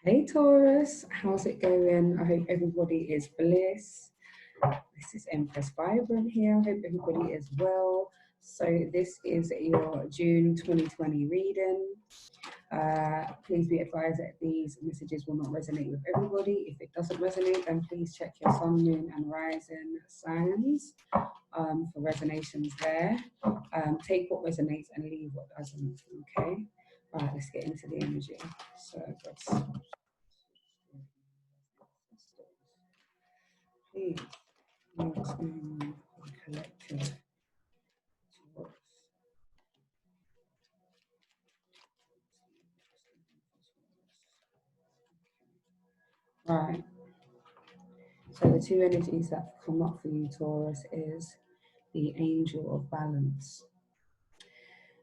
Hey Taurus, how's it going? I hope everybody is bliss. This is Empress Vibrant here. I hope everybody is well. So this is your June 2020 reading. Please be advised that these messages will not resonate with everybody. If it doesn't resonate, then please check your sun, moon, and rising signs for resonations there. Take what resonates and leave what doesn't. Okay. All right, let's get into the energy. So let's. Please, what's going on? Collective. Right. So the two energies that come up for you, Taurus, is the angel of balance.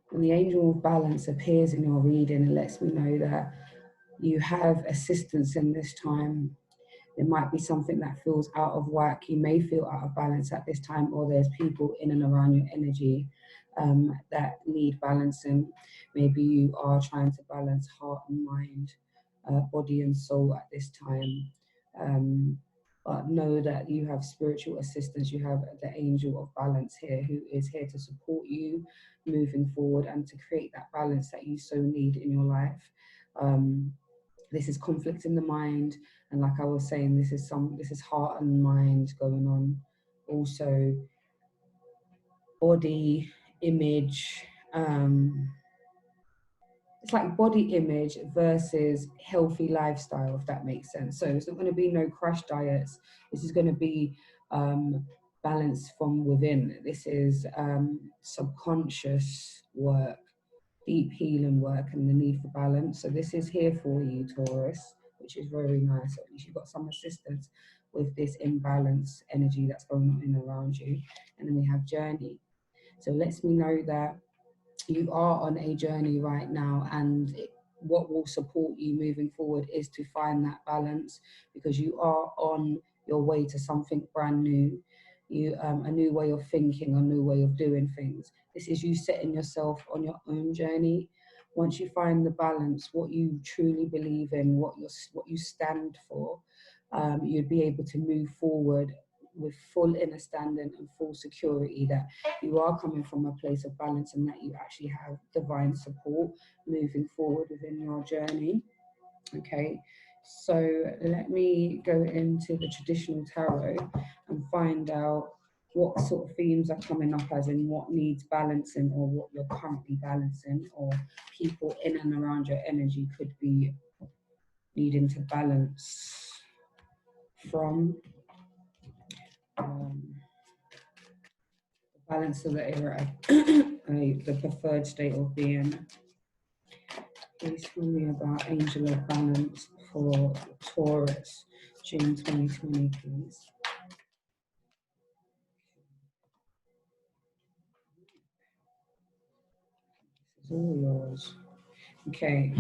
When the angel of balance appears in your reading, it lets me know that you have assistance in this time. There might be something that feels out of whack. You may feel out of balance at this time, or there's people in and around your energy that need balancing. Maybe you are trying to balance heart and mind, body and soul at this time. But know that you have spiritual assistance. You have the angel of balance here who is here to support you moving forward and to create that balance that you so need in your life. This is conflict in the mind, and like I was saying, this is heart and mind going on. Also body image, it's like body image versus healthy lifestyle, if that makes sense. So it's not going to be no crash diets. This is going to be balance from within. This is subconscious work, deep healing work, and the need for balance. So this is here for you, Taurus, which is very nice. At least you've got some assistance with this imbalance energy that's going on in around you. And then we have journey. So it lets me know that you are on a journey right now, and what will support you moving forward is to find that balance, because you are on your way to something brand new. A new way of thinking, a new way of doing things. This is you setting yourself on your own journey. Once you find the balance, what you truly believe in, what you stand for, you'd be able to move forward with full understanding and full security that you are coming from a place of balance and that you actually have divine support moving forward within your journey. Okay, so let me go into the traditional tarot and find out what sort of themes are coming up, as in what needs balancing or what you're currently balancing, or people in and around your energy could be needing to balance from. Balance of the era, the preferred state of being. Please tell me about Angel of Balance for Taurus, June 2020, please. This is all yours. Okay.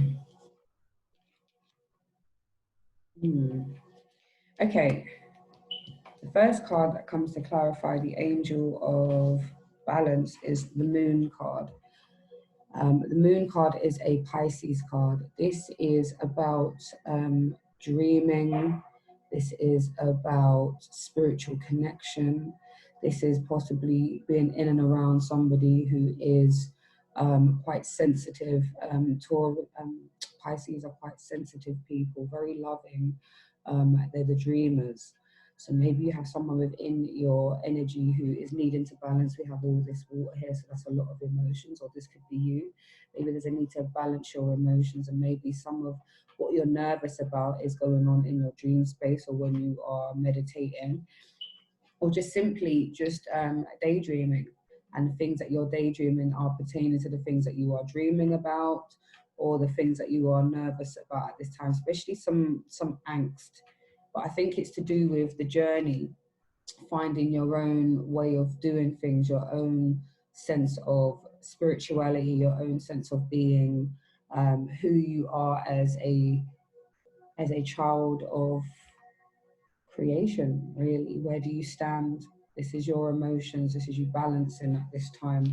Okay. The first card that comes to clarify the Angel of Balance is the Moon card. The Moon card is a Pisces card. This is about dreaming. This is about spiritual connection. This is possibly being in and around somebody who is quite sensitive. Pisces are quite sensitive people, very loving. They're the dreamers. So maybe you have someone within your energy who is needing to balance. We have all this water here, so that's a lot of emotions, or this could be you. Maybe there's a need to balance your emotions, and maybe some of what you're nervous about is going on in your dream space, or when you are meditating, or just simply daydreaming. And the things that you're daydreaming are pertaining to the things that you are dreaming about, or the things that you are nervous about at this time, especially some angst. But I think it's to do with the journey, finding your own way of doing things, your own sense of spirituality, your own sense of being, who you are as a child of creation, really. Where do you stand? This is your emotions, this is you balancing at this time.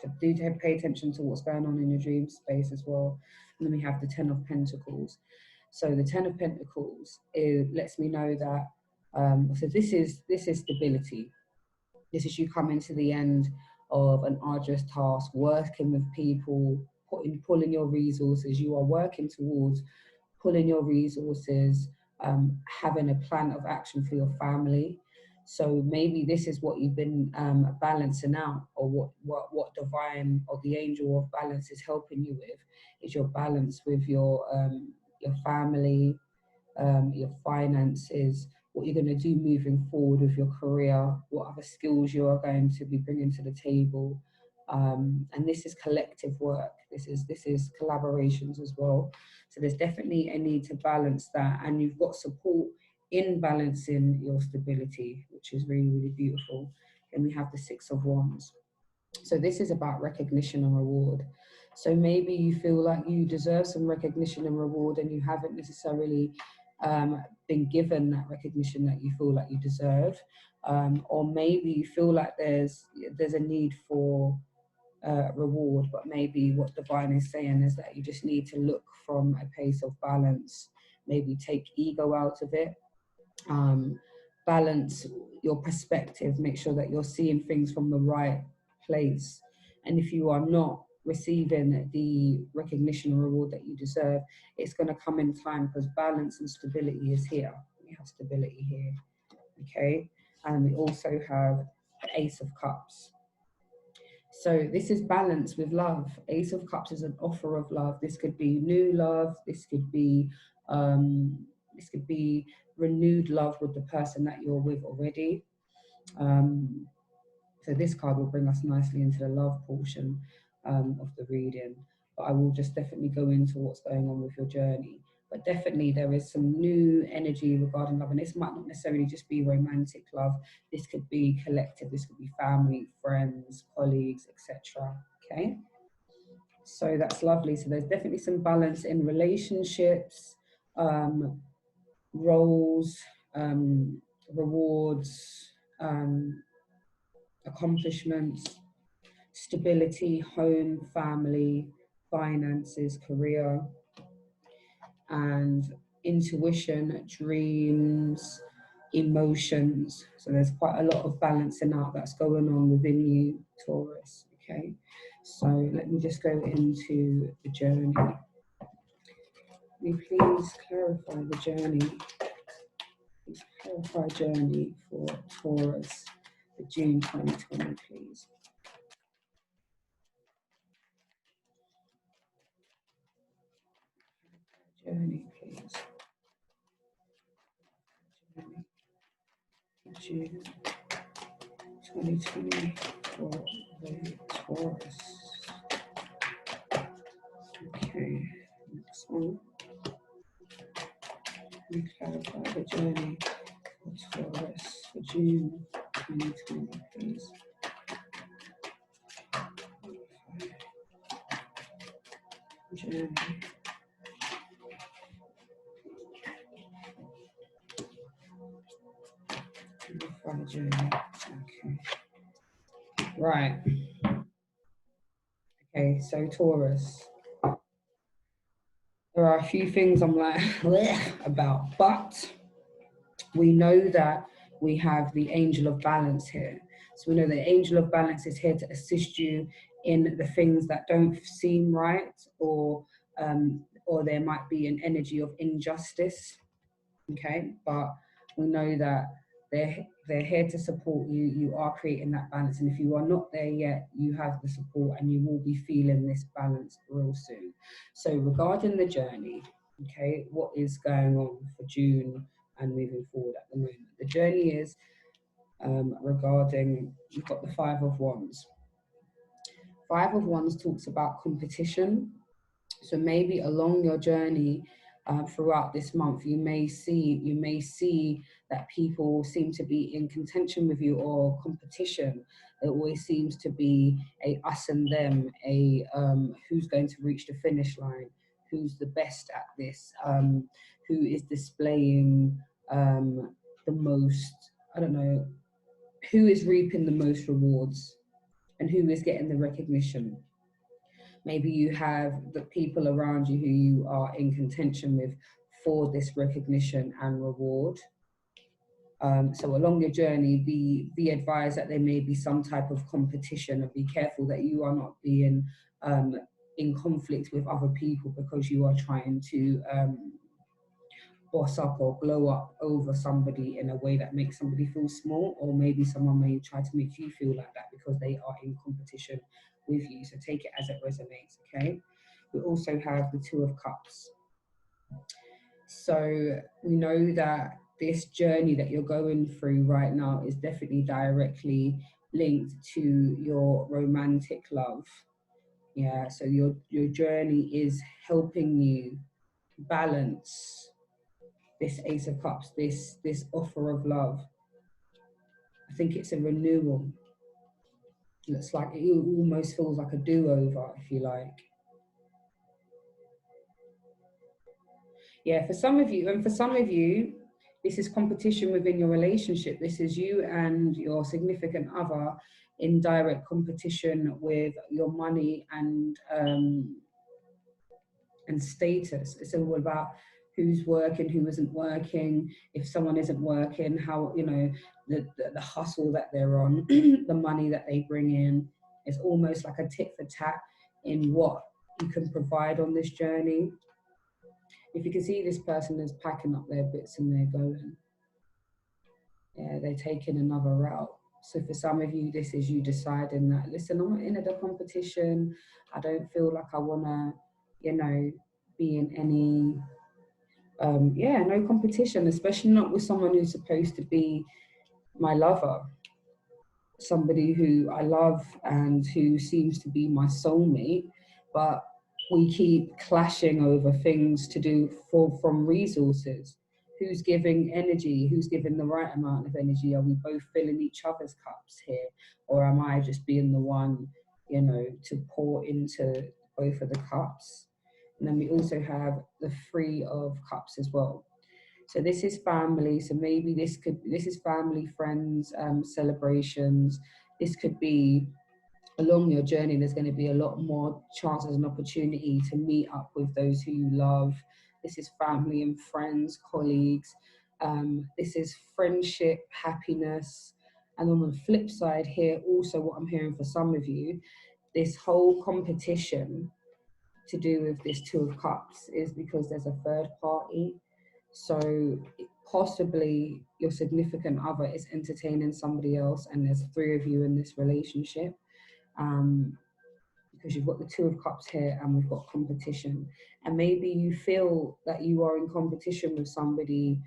So do pay attention to what's going on in your dream space as well. And then we have the Ten of Pentacles. So the Ten of Pentacles lets me know that, so this is stability. This is you coming to the end of an arduous task, working with people, pulling your resources. You are working towards pulling your resources, having a plan of action for your family. So maybe this is what you've been balancing out, or what divine or the angel of balance is helping you with, is your balance with your family, your finances, what you're going to do moving forward with your career, what other skills you are going to be bringing to the table. And this is collective work. This is collaborations as well. So there's definitely a need to balance that, and you've got support in balancing your stability, which is really, really beautiful. And we have the Six of Wands. So this is about recognition and reward. So maybe you feel like you deserve some recognition and reward, and you haven't necessarily been given that recognition that you feel like you deserve. Or maybe you feel like there's a need for reward, but maybe what divine is saying is that you just need to look from a place of balance, maybe take ego out of it, balance your perspective, make sure that you're seeing things from the right place. And if you are not receiving the recognition and reward that you deserve, it's going to come in time, because balance and stability is here. We have stability here, okay? And we also have the Ace of Cups. So this is balance with love. Ace of Cups is an offer of love. This could be new love. This could be renewed love with the person that you're with already. So this card will bring us nicely into the love portion of the reading. But I will just definitely go into what's going on with your journey. But definitely there is some new energy regarding love, and this might not necessarily just be romantic love. This could be collective, this could be family, friends, colleagues, etc. Okay, so that's lovely. So there's definitely some balance in relationships, roles, rewards, accomplishments, stability, home, family, finances, career, and intuition, dreams, emotions. So there's quite a lot of balancing out that's going on within you, Taurus. Okay, so let me just go into the journey. Can you please clarify the journey? Please clarify journey for Taurus for June 2020, please. Journey, please. June 2020 for the Taurus. Okay, next one. We clarify the journey for Taurus for June 2020, please. Journey. Clarify journey. Okay. Right. Okay, so Taurus. There are a few things I'm like about, but we know that we have the angel of balance here. So we know the angel of balance is here to assist you in the things that don't seem right, or there might be an energy of injustice. Okay, but we know that they're here to support you. You are creating that balance, and if you are not there yet, you have the support, and you will be feeling this balance real soon. So regarding the journey, okay, what is going on for June and moving forward at the moment? The journey is regarding, you've got the Five of Wands. Five of Wands talks about competition. So maybe along your journey throughout this month, you may see that people seem to be in contention with you, or competition. It always seems to be a us and them, a who's going to reach the finish line, who's the best at this, who is displaying the most, I don't know, who is reaping the most rewards and who is getting the recognition. Maybe you have the people around you who you are in contention with for this recognition and reward. So along your journey, be advised that there may be some type of competition, and be careful that you are not being in conflict with other people because you are trying to boss up or blow up over somebody in a way that makes somebody feel small, or maybe someone may try to make you feel like that because they are in competition with you. So take it as it resonates, okay? We also have the Two of Cups. So we know that this journey that you're going through right now is definitely directly linked to your romantic love. Yeah, so your journey is helping you balance this Ace of Cups, this offer of love. I think it's a renewal. Looks like it almost feels like a do-over, if you like. Yeah, for some of you, and for some of you, this is competition within your relationship. This is you and your significant other in direct competition with your money and status. It's all about who's working, who isn't working. If someone isn't working, how, you know, the hustle that they're on, the money that they bring in. It's almost like a tit for tat in what you can provide on this journey. If you can see, this person is packing up their bits and they're going. Yeah, they're taking another route. So for some of you, this is you deciding that, listen, I'm not in the competition. I don't feel like I want to, you know, be in any, no competition, especially not with someone who's supposed to be my lover, somebody who I love and who seems to be my soulmate, but we keep clashing over things to do from resources. Who's giving energy? Who's giving the right amount of energy? Are we both filling each other's cups here? Or am I just being the one, you know, to pour into both of the cups? And then we also have the Three of Cups as well. So this is family. So maybe this is family, friends, celebrations. This could be along your journey. There's going to be a lot more chances and opportunity to meet up with those who you love. This is family and friends, colleagues. This is friendship, happiness. And on the flip side here, also what I'm hearing for some of you, this whole competition to do with this Two of Cups is because there's a third party. So possibly your significant other is entertaining somebody else, and there's three of you in this relationship, because you've got the Two of Cups here and we've got competition. And maybe you feel that you are in competition with somebody,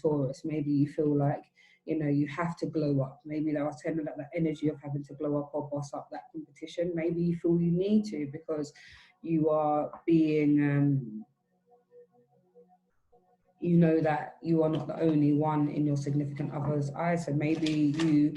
Taurus. Maybe you feel like, you know, you have to glow up. Maybe there was telling that energy of having to glow up or boss up that competition. Maybe you feel you need to because you are being... you know that you are not the only one in your significant other's eyes. So maybe you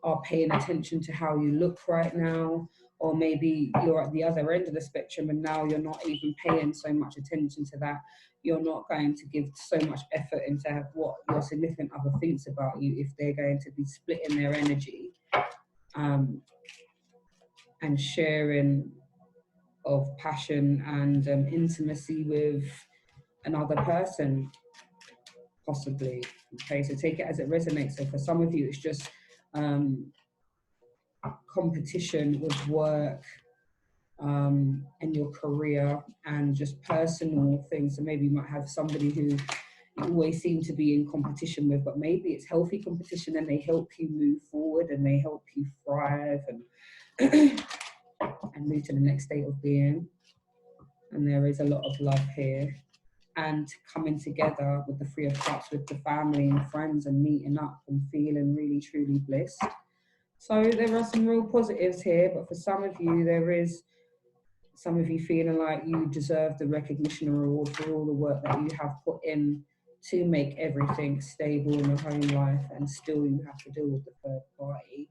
are paying attention to how you look right now, or maybe you're at the other end of the spectrum and now you're not even paying so much attention to that. You're not going to give so much effort into what your significant other thinks about you if they're going to be splitting their energy and sharing of passion and intimacy with another person, possibly. Okay, so take it as it resonates. So for some of you, it's just competition with work and your career and just personal things. So maybe you might have somebody who you always seem to be in competition with, but maybe it's healthy competition and they help you move forward and they help you thrive and and move to the next state of being. And there is a lot of love here. And coming together with the Three of Cups, with the family and friends, and meeting up and feeling really, truly blissed. So there are some real positives here, but for some of you, there is some of you feeling like you deserve the recognition and reward for all the work that you have put in to make everything stable in your home life, and still you have to deal with the third party.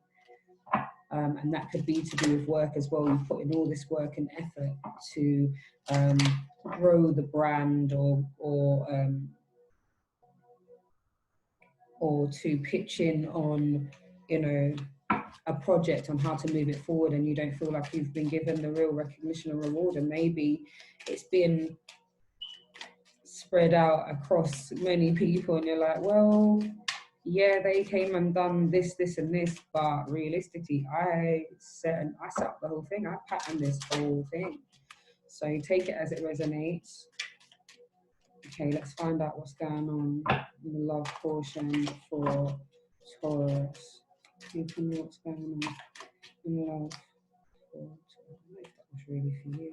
And that could be to do with work as well. You put in all this work and effort to grow the brand or to pitch in on, you know, a project on how to move it forward, and you don't feel like you've been given the real recognition and reward. And maybe it's been spread out across many people, and you're like, well, yeah, they came and done this, this, and this, but realistically, I set up the whole thing. I patterned this whole thing. So take it as it resonates. Okay, let's find out what's going on in the love portion for Taurus. You can know what's going on in love for Taurus. I don't know if that was really for you.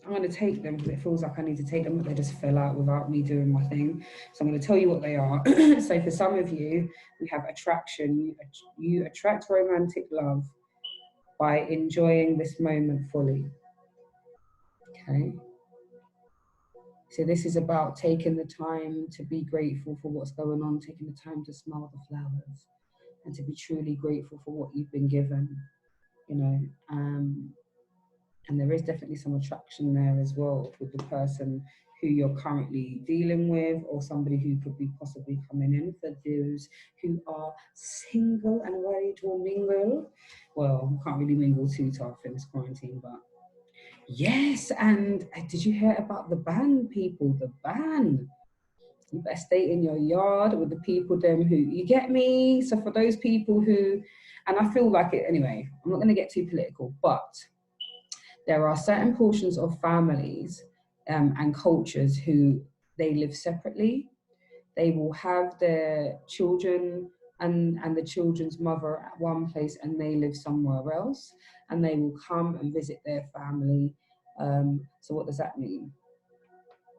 I'm going to take them because it feels like I need to take them, but they just fell out without me doing my thing. So I'm going to tell you what they are. So for some of you, we have attraction. You attract romantic love by enjoying this moment fully. Okay. So this is about taking the time to be grateful for what's going on, taking the time to smell the flowers, and to be truly grateful for what you've been given, you know. And there is definitely some attraction there as well with the person who you're currently dealing with, or somebody who could be possibly coming in. For those who are single and ready to mingle, well, can't really mingle too tough in this quarantine, but yes. And did you hear about the ban, people? The ban. You better stay in your yard with the people them who, you get me? So for those people who, and I feel like it anyway, I'm not going to get too political, but there are certain portions of families and cultures who they live separately. They will have their children and the children's mother at one place, and they live somewhere else, and they will come and visit their family. So what does that mean?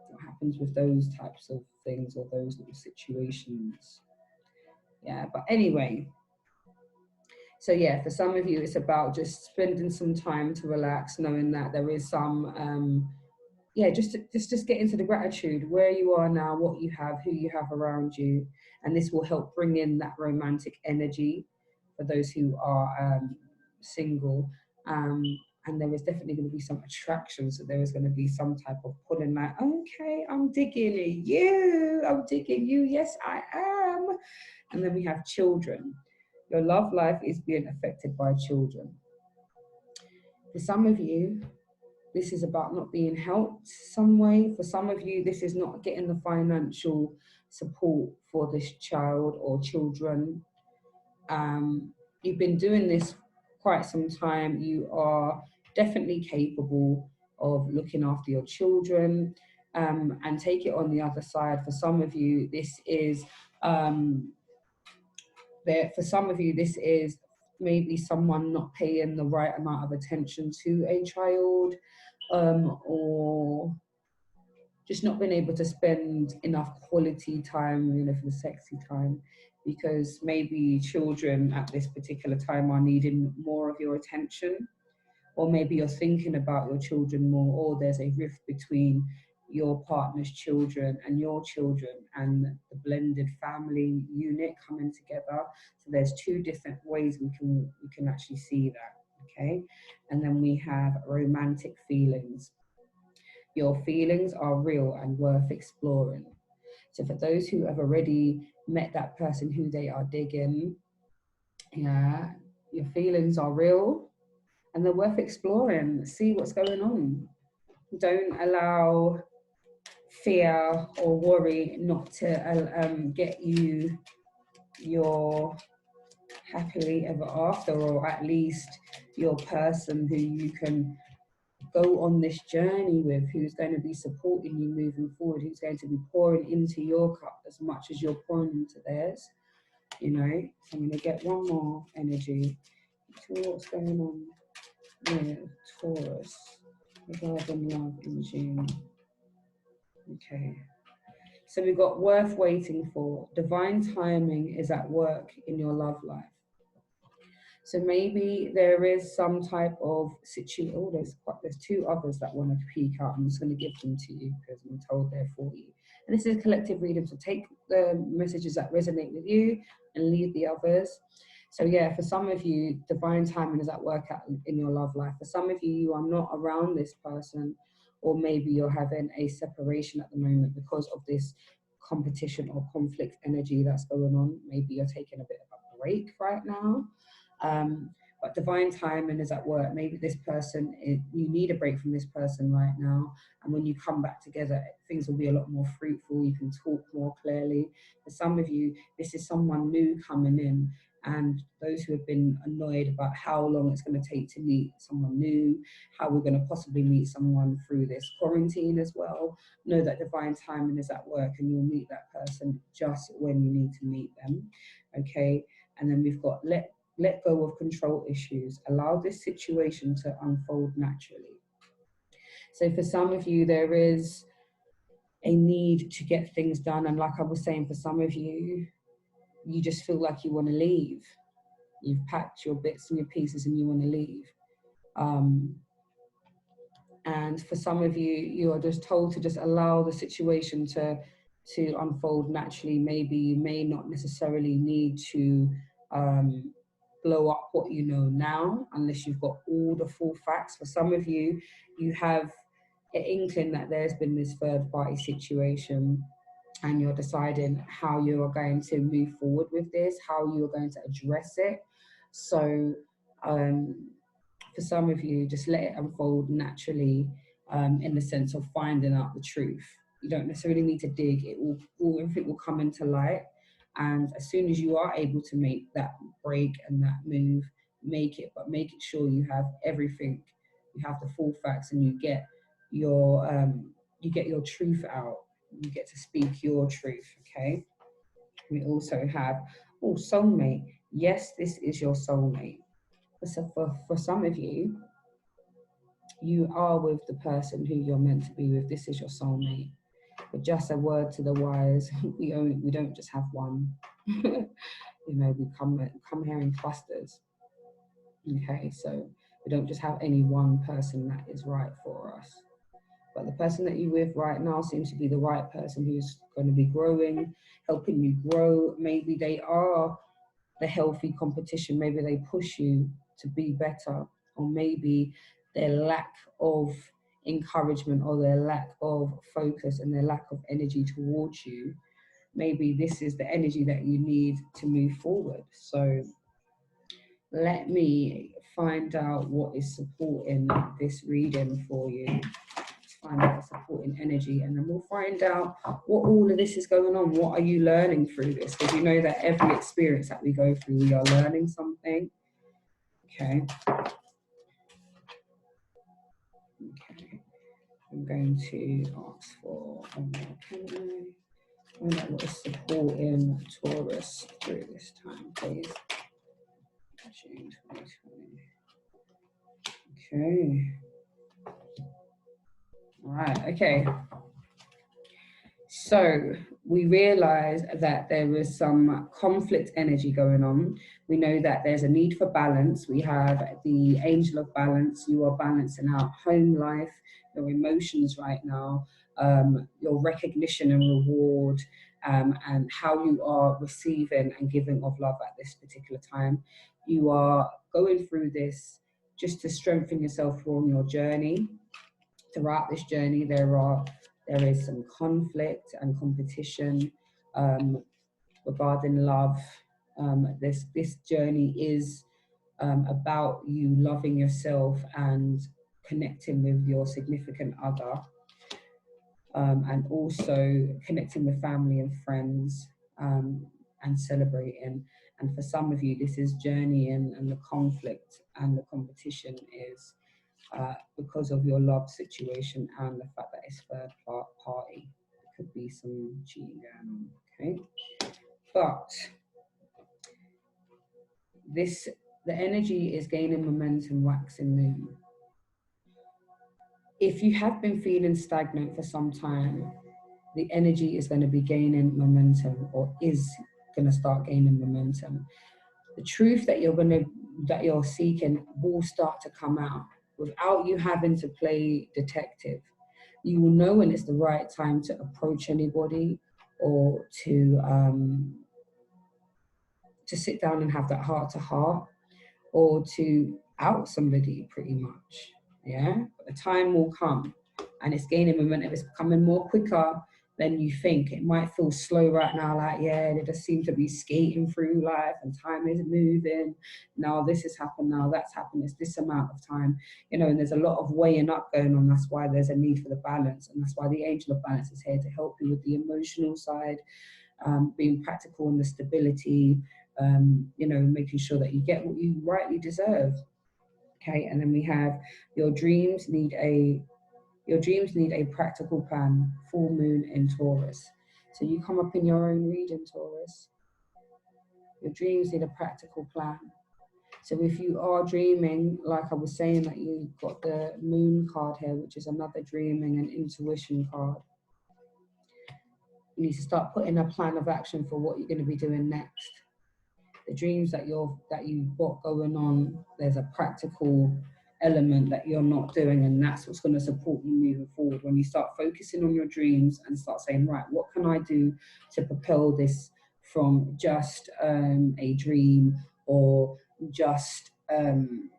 What happens with those types of things or those little situations? Yeah, but anyway, so yeah, for some of you, it's about just spending some time to relax, knowing that there is some, yeah, just get into the gratitude where you are now, what you have, who you have around you, and this will help bring in that romantic energy for those who are single. And there is definitely going to be some attraction, so there is going to be some type of pulling, like, okay, I'm digging you, I'm digging you, yes, I am. And then we have children. Your love life is being affected by children. For some of you, this is about not being helped some way. For some of you, this is not getting the financial support for this child or children. You've been doing this quite some time. You are definitely capable of looking after your children, and take it on the other side. For some of you, this is for some of you, this is maybe someone not paying the right amount of attention to a child, or just not being able to spend enough quality time, you know, for the sexy time, because maybe children at this particular time are needing more of your attention, or maybe you're thinking about your children more, or there's a rift between your partner's children and your children and the blended family unit coming together. So there's two different ways we can actually see that. Okay. And then we have romantic feelings. Your feelings are real and worth exploring. So for those who have already met that person who they are digging, yeah, your feelings are real and they're worth exploring. See what's going on. Don't allow fear or worry not to get you your happily ever after, or at least your person who you can go on this journey with, who's going to be supporting you moving forward, who's going to be pouring into your cup as much as you're pouring into theirs, you know. So I'm going to get one more energy to what's going on with Taurus regarding love in June. Okay, so we've got worth waiting for. Divine timing is at work in your love life. So maybe there is some type of situation. Oh, there's two others that want to peek out. I'm just going to give them to you because I'm told they're for you. And this is a collective reading, so take the messages that resonate with you and leave the others. So yeah, for some of you, divine timing is at work in your love life. For some of you, you are not around this person, or maybe you're having a separation at the moment because of this competition or conflict energy that's going on. Maybe you're taking a bit of a break right now. but divine timing is at work. Maybe this person, you need a break from this person right now, and when you come back together, things will be a lot more fruitful. You can talk more clearly. For some of you, this is someone new coming in, and those who have been annoyed about how long it's going to take to meet someone new, how we're going to possibly meet someone through this quarantine as well, know that divine timing is at work, and you'll meet that person just when you need to meet them. Okay, and then we've got let go of control issues. Allow this situation to unfold naturally. So for some of you, there is a need to get things done. And like I was saying, for some of you, you just feel like you want to leave. You've packed your bits and your pieces and you want to leave. And for some of you, you are just told to just allow the situation to unfold naturally. Maybe you may not necessarily need to blow up what you know now, unless you've got all the full facts. For some of you, you have an inkling that there's been this third party situation, and you're deciding how you are going to move forward with this, how you are going to address it. So for some of you, just let it unfold naturally, in the sense of finding out the truth. You don't necessarily need to dig. Everything will come into light. And as soon as you are able to make that break and that move, make it, but make it sure you have everything. You have the full facts, and you get your truth out. You get to speak your truth. Okay. We also have, soulmate. Yes, this is your soulmate. So for some of you, you are with the person who you're meant to be with. This is your soulmate. But just a word to the wise, we don't just have one. You know, we come here in clusters. Okay, so we don't just have any one person that is right for us. But the person that you're with right now seems to be the right person who's going to be growing, helping you grow. Maybe they are the healthy competition. Maybe they push you to be better, or maybe their lack of encouragement, or their lack of focus, and their lack of energy towards you. Maybe this is the energy that you need to move forward. So let me find out what is supporting this reading for you. Let's find out the supporting energy, and then we'll find out what all of this is going on. What are you learning through this? Because you know that every experience that we go through, we are learning something. Okay. Okay. I'm going to ask for find out what is supporting Taurus through this time, please. June 2020. Okay. All right. Okay. So we realize that there is some conflict energy going on. We know that there's a need for balance. We have the angel of balance. You are balancing out home life, your emotions right now, your recognition and reward, and how you are receiving and giving of love at this particular time. You are going through this just to strengthen yourself on your journey. Throughout this journey, there is some conflict and competition regarding love. This journey is about you loving yourself and connecting with your significant other, and also connecting with family and friends, and celebrating. And for some of you, this is journeying, and the conflict and the competition is because of your love situation and the fact that it's third party. There could be some cheating going on, okay? But the energy is gaining momentum, waxing new. If you have been feeling stagnant for some time, the energy is going to be gaining momentum, or is going to start gaining momentum. The truth that you're seeking will start to come out without you having to play detective. You will know when it's the right time to approach anybody, or to sit down and have that heart to heart, or to out somebody, pretty much. Yeah, but the time will come, and it's gaining momentum. It's becoming more quicker than you think. It might feel slow right now, like, yeah, they just seem to be skating through life and time is moving. Now this has happened, now that's happened, it's this amount of time, you know, and there's a lot of weighing up going on. That's why there's a need for the balance, and that's why the angel of balance is here to help you with the emotional side, being practical in the stability, you know, making sure that you get what you rightly deserve. Okay, and then we have your dreams need a practical plan. Full moon in Taurus. So you come up in your own reading, Taurus. Your dreams need a practical plan. So if you are dreaming, like I was saying, that you got the moon card here, which is another dreaming and intuition card, you need to start putting a plan of action for what you're going to be doing next. The dreams that you've got going on, there's a practical element that you're not doing, and that's what's going to support you moving forward. When you start focusing on your dreams and start saying, right, what can I do to propel this from just a dream, or just an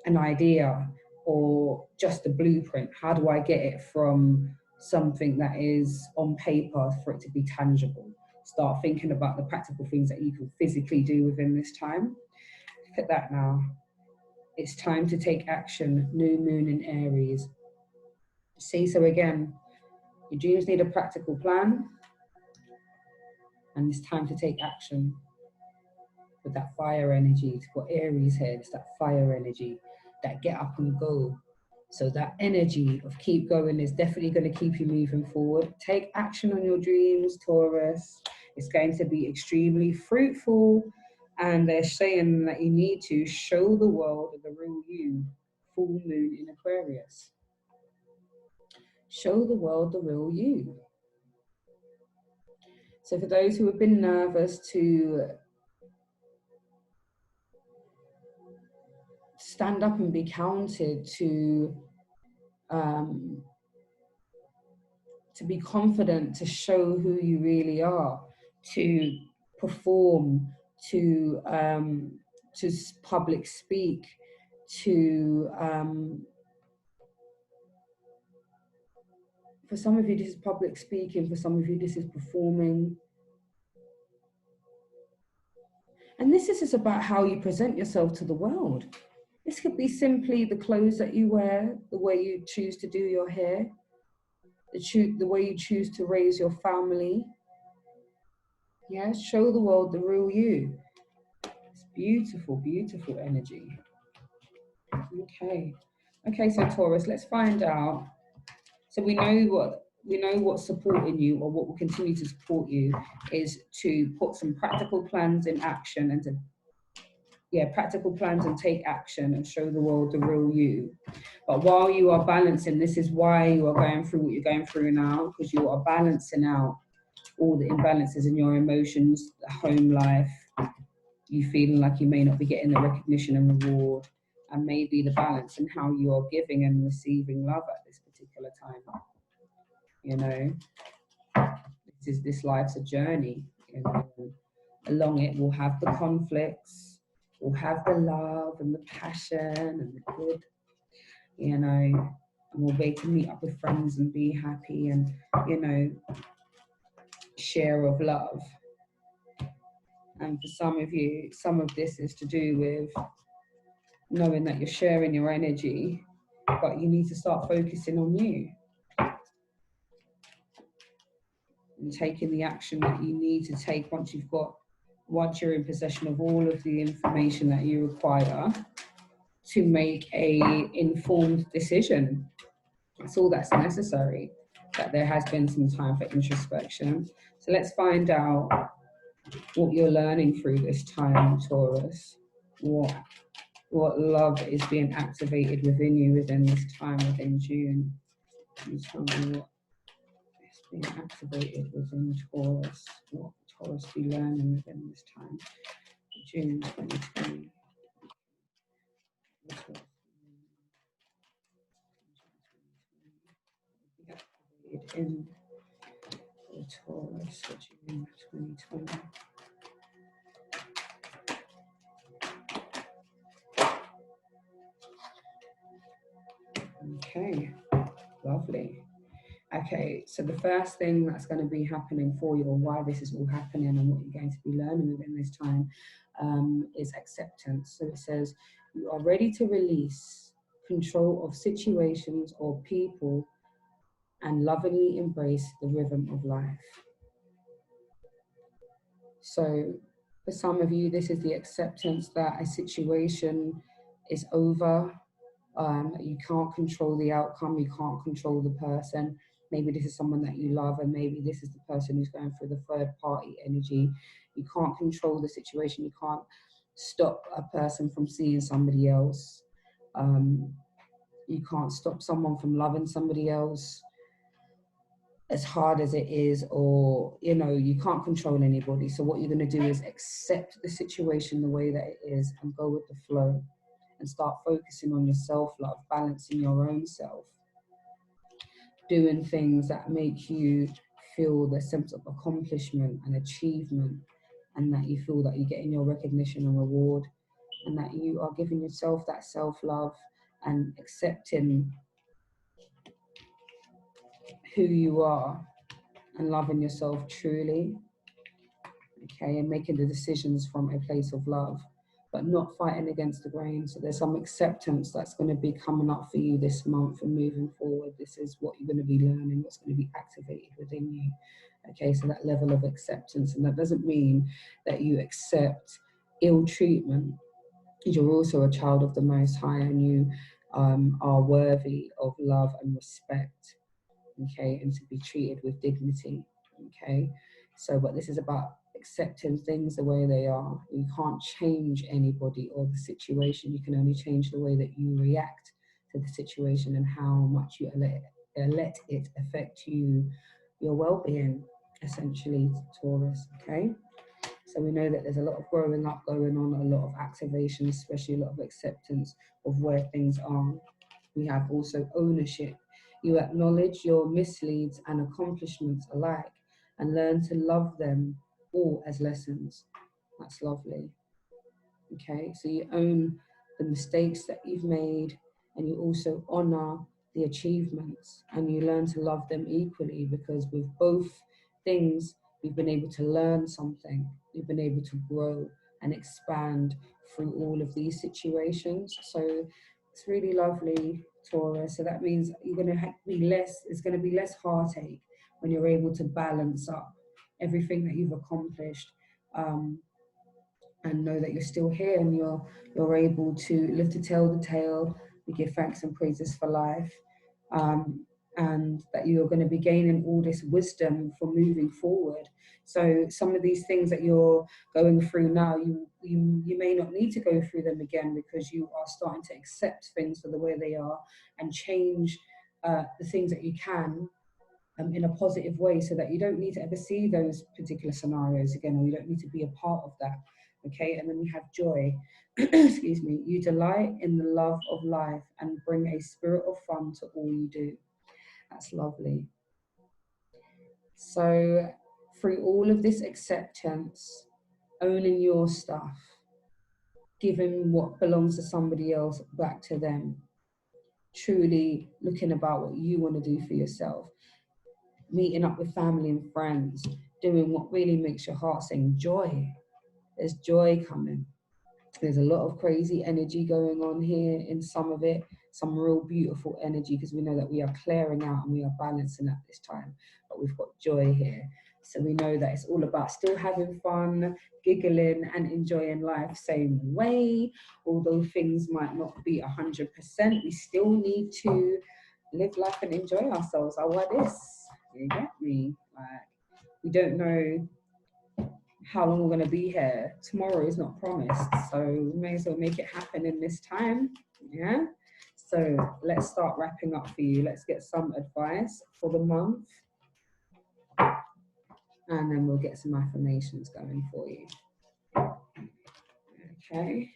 idea, or just a blueprint? How do I get it from something that is on paper for it to be tangible? Start thinking about the practical things that you can physically do within this time. Look at that now. It's time to take action. New moon in Aries. Say so again. Your dreams need a practical plan, and it's time to take action. With that fire energy, it's got Aries here. It's that fire energy, that get up and go. So that energy of keep going is definitely going to keep you moving forward. Take action on your dreams, Taurus. It's going to be extremely fruitful. And they're saying that you need to show the world the real you. Full moon in Aquarius. Show the world the real you. So for those who have been nervous to stand up and be counted, to be confident, to show who you really are, to perform, to public speak, to for some of you this is public speaking, for some of you this is performing. And this is just about how you present yourself to the world. This could be simply the clothes that you wear, the way you choose to do your hair, the way you choose to raise your family. Yeah, show the world the real you. It's beautiful, beautiful energy. Okay, so Taurus, let's find out. So we know what's supporting you, or what will continue to support you, is to put some practical plans in action, and practical plans and take action and show the world the real you. But while you are balancing, this is why you are going through what you're going through now, because you are balancing out all the imbalances in your emotions, the home life, you feeling like you may not be getting the recognition and reward, and maybe the balance in how you're giving and receiving love at this particular time. You know, this life's a journey. You know, along it we'll have the conflicts, we'll have the love and the passion and the good, you know, and we'll be able to meet up with friends and be happy and, you know, share of love. And for some of you, some of this is to do with knowing that you're sharing your energy, but you need to start focusing on you and taking the action that you need to take once you're in possession of all of the information that you require to make a informed decision. That's all that's necessary, that there has been some time for introspection. So let's find out what you're learning through this time, Taurus. What love is being activated within you within this time within June. Can you tell me what is being activated within Taurus? What Taurus be learning within this time? June 2020. In the Taurus for June 2020. Okay, lovely. Okay, so the first thing that's going to be happening for you, or why this is all happening and what you're going to be learning within this time, is acceptance. So it says, you are ready to release control of situations or people and lovingly embrace the rhythm of life. So for some of you, this is the acceptance that a situation is over. You can't control the outcome, you can't control the person. Maybe this is someone that you love, and maybe this is the person who's going through the third party energy. You can't control the situation, you can't stop a person from seeing somebody else. You can't stop someone from loving somebody else, as hard as it is, or you can't control anybody. So what you're going to do is accept the situation the way that it is and go with the flow, and start focusing on your self-love, balancing your own self, doing things that make you feel the sense of accomplishment and achievement, and that you feel that you're getting your recognition and reward, and that you are giving yourself that self-love and accepting who you are and loving yourself truly, okay, and making the decisions from a place of love, but not fighting against the grain. So there's some acceptance that's going to be coming up for you this month and moving forward. This is what you're going to be learning, what's going to be activated within you. Okay, so that level of acceptance, and that doesn't mean that you accept ill treatment. You're also a child of the Most High, and you are worthy of love and respect, okay, and to be treated with dignity, okay. So, but this is about accepting things the way they are. You can't change anybody or the situation. You can only change the way that you react to the situation and how much you let it affect you, your well-being, essentially, Taurus, okay. So we know that there's a lot of growing up going on, a lot of activation, especially a lot of acceptance of where things are. We have also ownership. You acknowledge your misleads and accomplishments alike and learn to love them all as lessons. That's lovely. Okay, so you own the mistakes that you've made, and you also honor the achievements, and you learn to love them equally, because with both things, we've been able to learn something. We've been able to grow and expand through all of these situations. So it's really lovely, Taurus. So that means you're going to be less, it's going to be less heartache when you're able to balance up everything that you've accomplished. And know that you're still here, and you're able to live to tell the tale. We give thanks and praises for life, and that you're going to be gaining all this wisdom for moving forward. So some of these things that you're going through now, you may not need to go through them again, because you are starting to accept things for the way they are and change the things that you can in a positive way, so that you don't need to ever see those particular scenarios again, or you don't need to be a part of that. Okay, and then we have joy. Excuse me. You delight in the love of life and bring a spirit of fun to all you do. That's lovely. So through all of this acceptance, owning your stuff, giving what belongs to somebody else back to them, truly looking about what you want to do for yourself, meeting up with family and friends, doing what really makes your heart sing, joy. There's joy coming. There's a lot of crazy energy going on here in some of it, some real beautiful energy, because we know that we are clearing out and we are balancing at this time, but we've got joy here. So we know that it's all about still having fun, giggling and enjoying life same way. Although things might not be 100%, we still need to live life and enjoy ourselves. I want this, you get me? Like, we don't know how long we're going to be here. Tomorrow is not promised, so we may as well make it happen in this time. Yeah, so let's start wrapping up for you. Let's get some advice for the month, and then we'll get some affirmations going for you. Okay,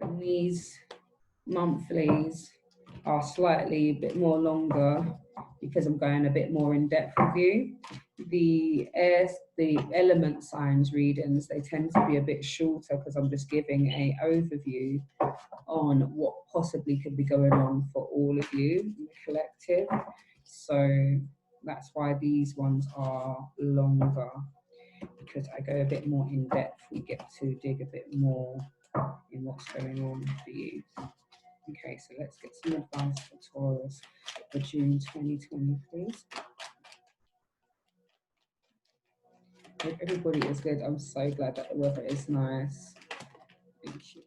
and these monthlies are slightly a bit more longer, because I'm going a bit more in depth with you. the element signs readings, they tend to be a bit shorter because I'm just giving a overview on what possibly could be going on for all of you in the collective. So that's why these ones are longer, because I go a bit more in depth. We get to dig a bit more in what's going on for you. Okay, so let's get some advice for Taurus for June 2020, please. Hope everybody is good. I'm so glad that the weather is nice. Thank you.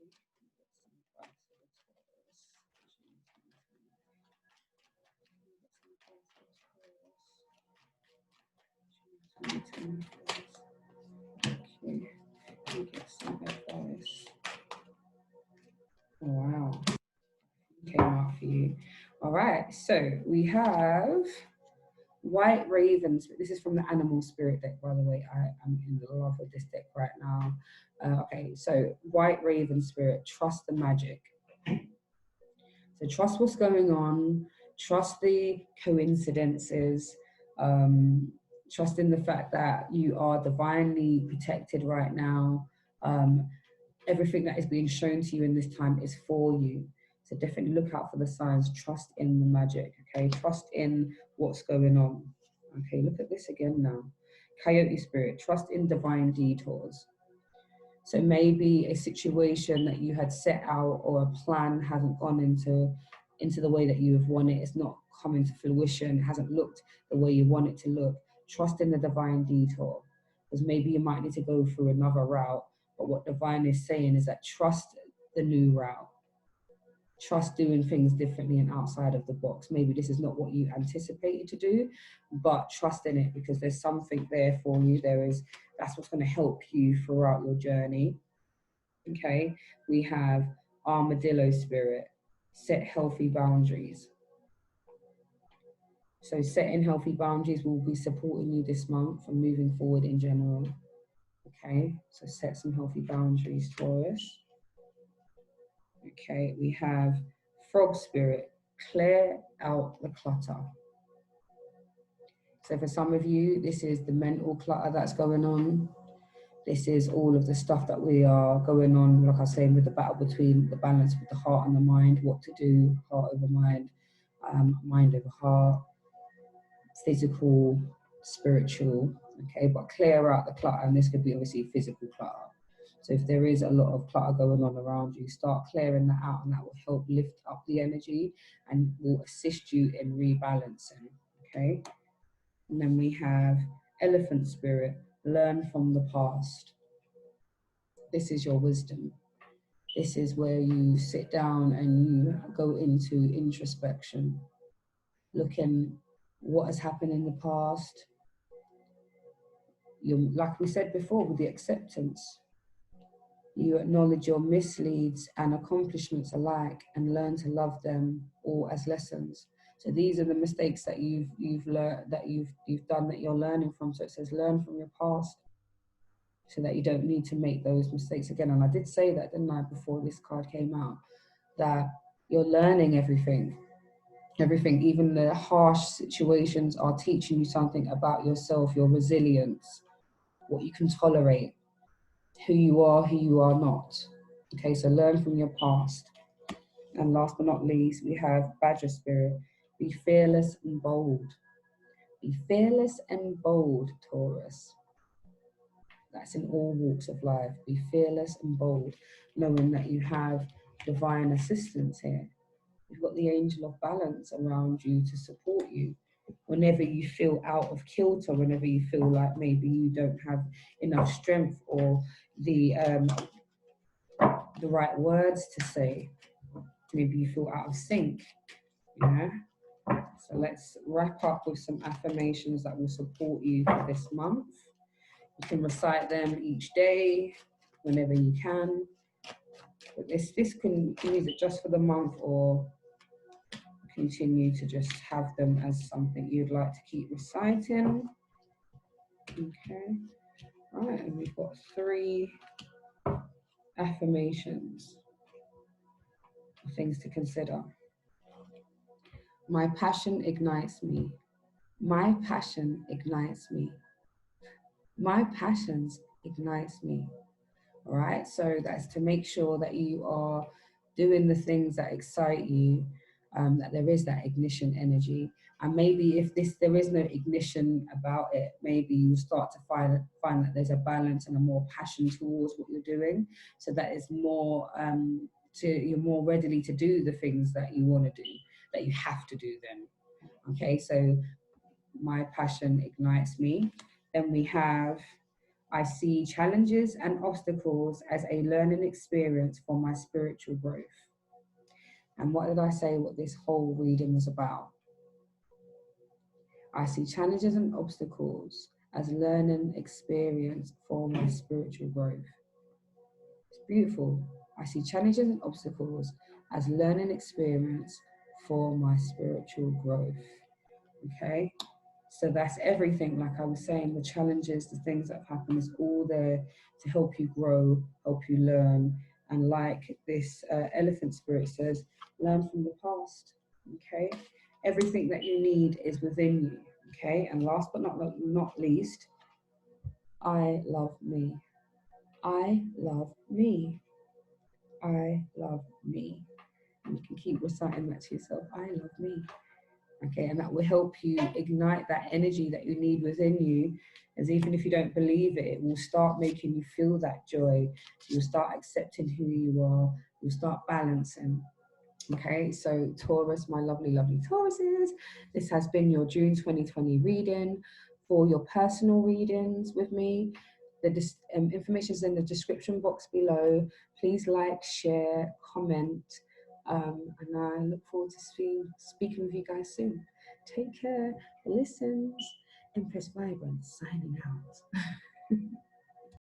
Okay, we get some advice. Oh, wow. Came out for you. All right, so we have White Ravens. This is from the Animal Spirit deck, by the way. I am in love with this deck right now. Okay, so White Raven Spirit, trust the magic. So trust what's going on, trust the coincidences, trust in the fact that you are divinely protected right now. Everything that is being shown to you in this time is for you. So definitely look out for the signs, trust in the magic, okay? Trust in what's going on. Okay, look at this again now. Coyote Spirit, trust in divine detours. So maybe a situation that you had set out or a plan hasn't gone into the way that you have wanted. It's not coming to fruition. It hasn't looked the way you want it to look. Trust in the divine detour, because maybe you might need to go through another route. But what divine is saying is that trust the new route. Trust doing things differently and outside of the box. Maybe this is not what you anticipated to do, but trust in it, because there's something there for you. That's what's going to help you throughout your journey. Okay, we have Armadillo Spirit, set healthy boundaries. So setting healthy boundaries will be supporting you this month and moving forward in general. Okay, so set some healthy boundaries, Taurus. Okay, we have Frog Spirit, clear out the clutter. So for some of you, this is the mental clutter that's going on. This is all of the stuff that we are going on, like I was saying, with the battle between the balance with the heart and the mind, what to do, heart over mind, mind over heart, physical, spiritual, okay, but clear out the clutter, and this could be obviously physical clutter. So if there is a lot of clutter going on around you, start clearing that out, and that will help lift up the energy and will assist you in rebalancing, okay? And then we have Elephant Spirit, learn from the past. This is your wisdom. This is where you sit down and you go into introspection, looking what has happened in the past. Like we said before, with the acceptance, you acknowledge your misleads and accomplishments alike and learn to love them all as lessons. So these are the mistakes that you've learned, that you've done, that you're learning from. So it says learn from your past, so that you don't need to make those mistakes again. And I did say that, didn't I, before this card came out, that you're learning everything, even the harsh situations are teaching you something about yourself, your resilience, what you can tolerate, who you are not. Okay, so learn from your past. And last but not least, we have Badger Spirit, be fearless and bold. Be fearless and bold, Taurus. That's in all walks of life. Be fearless and bold, knowing that you have divine assistance here. You've got the angel of balance around you to support you. Whenever you feel out of kilter, whenever you feel like maybe you don't have enough strength or the right words to say, maybe you feel out of sync. Yeah. So let's wrap up with some affirmations that will support you for this month. You can recite them each day, whenever you can. But this can, you can use it just for the month, or continue to just have them as something you'd like to keep reciting. Okay. All right, and we've got 3 affirmations, things to consider. My passion ignites me. My passion ignites me. My passions ignites me. All right, so that's to make sure that you are doing the things that excite you, that there is that ignition energy. And maybe if this there is no ignition about it, maybe you start to find that there's a balance and a more passion towards what you're doing, so that it's more you're more readily to do the things that you want to do, that you have to do them. Okay, so my passion ignites me. Then we have, I see challenges and obstacles as a learning experience for my spiritual growth. And what did I say what this whole reading was about? I see challenges and obstacles as learning experience for my spiritual growth. It's beautiful. I see challenges and obstacles as learning experience for my spiritual growth. Okay? So that's everything, like I was saying, the challenges, the things that have happened is all there to help you grow, help you learn. And like this elephant spirit says, learn from the past. Okay? Everything that you need is within you. Okay? And last but not least, I love me. I love me. I love me. And you can keep reciting that to yourself. I love me. Okay, and that will help you ignite that energy that you need within you, as even if you don't believe it, it will start making you feel that joy. You'll start accepting who you are. You'll start balancing. Okay, so Taurus, my lovely, lovely Tauruses, this has been your June 2020 reading. For your personal readings with me, the information is in the description box below. Please like, share, comment, and I look forward to speaking with you guys soon. Take care, listens, Empress Vibrant signing out.